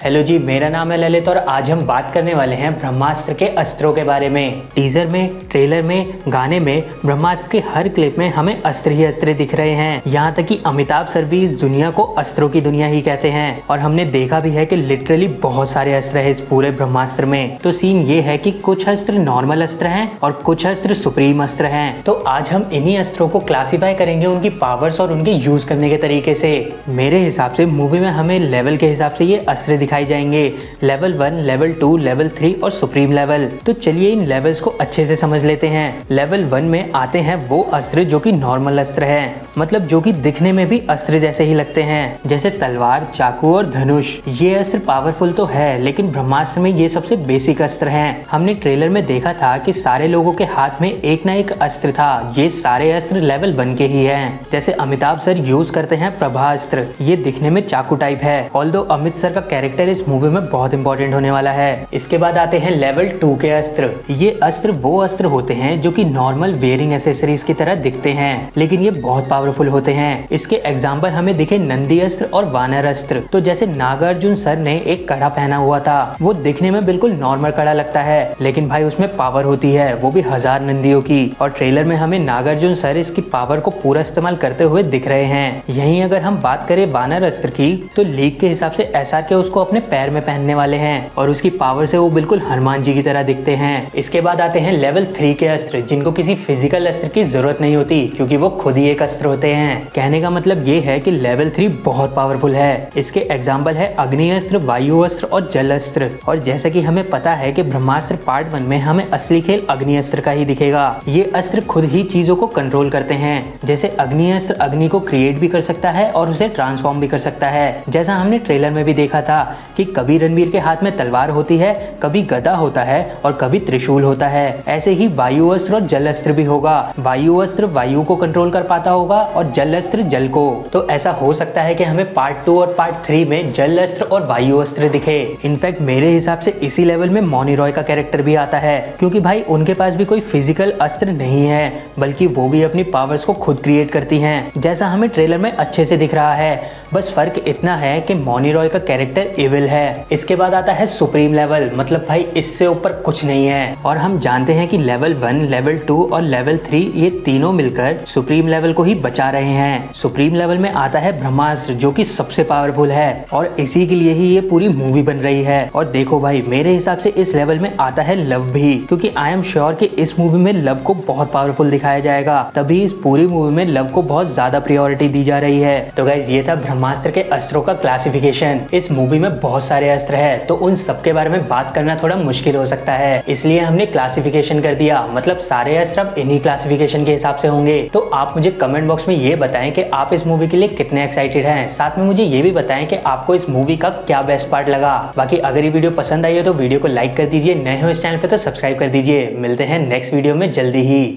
Hello जी, मेरा नाम है ललित और आज हम बात करने वाले हैं ब्रह्मास्त्र के अस्त्रों के बारे में। टीजर में, ट्रेलर में, गाने में ब्रह्मास्त्र के हर क्लिप में हमें अस्त्र ही अस्त्र दिख रहे हैं। यहाँ तक कि अमिताभ सर भी इस दुनिया को अस्त्रों की दुनिया ही कहते हैं और हमने देखा भी है कि लिटरली बहुत सारे अस्त्र है इस पूरे ब्रह्मास्त्र में। तो सीन ये है कि कुछ अस्त्र नॉर्मल अस्त्र हैं और कुछ अस्त्र सुप्रीम अस्त्र हैं। तो आज हम इन्हीं अस्त्रों को क्लासिफाई करेंगे उनकी पावर्स और उनके यूज करने के तरीके से। मेरे हिसाब से मूवी में हमें लेवल के हिसाब से ये अस्त्र दिखाई जाएंगे, लेवल 1, लेवल 2, लेवल 3 और सुप्रीम लेवल। तो चलिए इन लेवल्स को अच्छे से समझ लेते हैं। लेवल 1 में आते हैं वो अस्त्र जो कि नॉर्मल अस्त्र है, मतलब जो कि दिखने में भी अस्त्र जैसे ही लगते हैं, जैसे तलवार, चाकू और धनुष। ये अस्त्र पावरफुल तो है लेकिन ब्रह्मास्त्र में ये सबसे बेसिक अस्त्र हैं। हमने ट्रेलर में देखा था कि सारे लोगों के हाथ में एक ना एक अस्त्र था। ये सारे अस्त्र लेवल 1 के ही हैं। जैसे अमिताभ सर यूज करते हैं प्रभास्त्र, ये दिखने में चाकू टाइप है। ऑल्दो अमित सर का कैरेक्टर इस मूवी में बहुत इंपॉर्टेंट होने वाला है। इसके बाद आते हैं लेवल 2 के अस्त्र। ये अस्त्र वो अस्त्र होते हैं जो कि नॉर्मल वेयरिंग एसेसरीज की तरह दिखते हैं लेकिन ये बहुत पावरफुल होते हैं। इसके एग्जाम्पल हमें दिखे नंदी अस्त्र और वानर अस्त्र। तो जैसे नागार्जुन सर ने एक कड़ा पहना हुआ था, वो दिखने में बिल्कुल नॉर्मल कड़ा लगता है लेकिन भाई उसमें पावर होती है, वो भी 1000 नंदियों की। और ट्रेलर में हमें नागार्जुन सर इसकी पावर को पूरा इस्तेमाल करते हुए दिख रहे हैं। यहीं अगर हम बात करें वानर अस्त्र की तो लीक के हिसाब से SRK उसको अपने पैर में पहनने वाले हैं और उसकी पावर से वो बिल्कुल हनुमान जी की तरह दिखते हैं। इसके बाद आते हैं लेवल 3 के अस्त्र, जिनको किसी फिजिकल अस्त्र की जरूरत नहीं होती क्योंकि वो खुद ही एक अस्त्र होते हैं। कहने का मतलब ये है कि लेवल 3 बहुत पावरफुल है। इसके एग्जाम्पल है अग्नि अस्त्र, वायु अस्त्र और जल अस्त्र। और जैसा कि हमें पता है कि ब्रह्मास्त्र पार्ट 1 में हमें असली खेल अग्नि अस्त्र का ही दिखेगा। ये अस्त्र खुद ही चीजों को कंट्रोल करते हैं। जैसे अग्नि अस्त्र अग्नि को क्रिएट भी कर सकता है और उसे ट्रांसफॉर्म भी कर सकता है। जैसा हमने ट्रेलर में भी देखा था कि कभी रणवीर के हाथ में तलवार होती है, कभी गदा होता है और कभी त्रिशूल होता है। ऐसे ही वायु अस्त्र और जल अस्त्र भी होगा। वायु अस्त्र वायु को कंट्रोल कर पाता होगा और जल अस्त्र जल को। तो ऐसा हो सकता है कि हमें पार्ट 2 और पार्ट 3 में जल अस्त्र और वायु अस्त्र दिखे। इनफैक्ट मेरे हिसाब से इसी लेवल में मौनी रॉय का कैरेक्टर भी आता है क्योंकि भाई उनके पास भी कोई फिजिकल अस्त्र नहीं है बल्कि वो भी अपनी पावर्स को खुद क्रिएट करती हैं, जैसा हमें ट्रेलर में अच्छे से दिख रहा है। बस फर्क इतना है कि मौनी रॉय का कैरेक्टर इविल है। इसके बाद आता है सुप्रीम लेवल, मतलब भाई इससे ऊपर कुछ नहीं है। और हम जानते हैं कि लेवल 1, लेवल 2 और लेवल 3 ये तीनों मिलकर सुप्रीम लेवल को ही बचा रहे हैं। सुप्रीम लेवल में आता है ब्रह्मास्त्र जो कि सबसे पावरफुल है और इसी के लिए ही ये पूरी मूवी बन रही है। और देखो भाई मेरे हिसाब से इस लेवल में आता है लव भी, क्योंकि आई एम श्योर कि इस मूवी में लव को बहुत पावरफुल दिखाया जाएगा, तभी इस पूरी मूवी में लव को बहुत ज्यादा प्रायोरिटी दी जा रही है। तो गाइस ये था ब्रह्मास्त्र के अस्त्रों का क्लासिफिकेशन। इस मूवी में बहुत सारे अस्त्र हैं तो उन सब के बारे में बात करना थोड़ा मुश्किल हो सकता है, इसलिए हमने क्लासिफिकेशन कर दिया। मतलब सारे अस्त्र अब इन्हीं क्लासिफिकेशन के हिसाब से होंगे। तो आप मुझे कमेंट बॉक्स में ये बताएं कि आप इस मूवी के लिए कितने एक्साइटेड हैं। साथ में मुझे ये भी बताएं कि आपको इस मूवी का क्या बेस्ट पार्ट लगा। बाकी अगर ये वीडियो पसंद आई है तो वीडियो को लाइक कर दीजिए, नए हो इस चैनल पे तो सब्सक्राइब कर दीजिए। मिलते हैं नेक्स्ट वीडियो में जल्दी ही।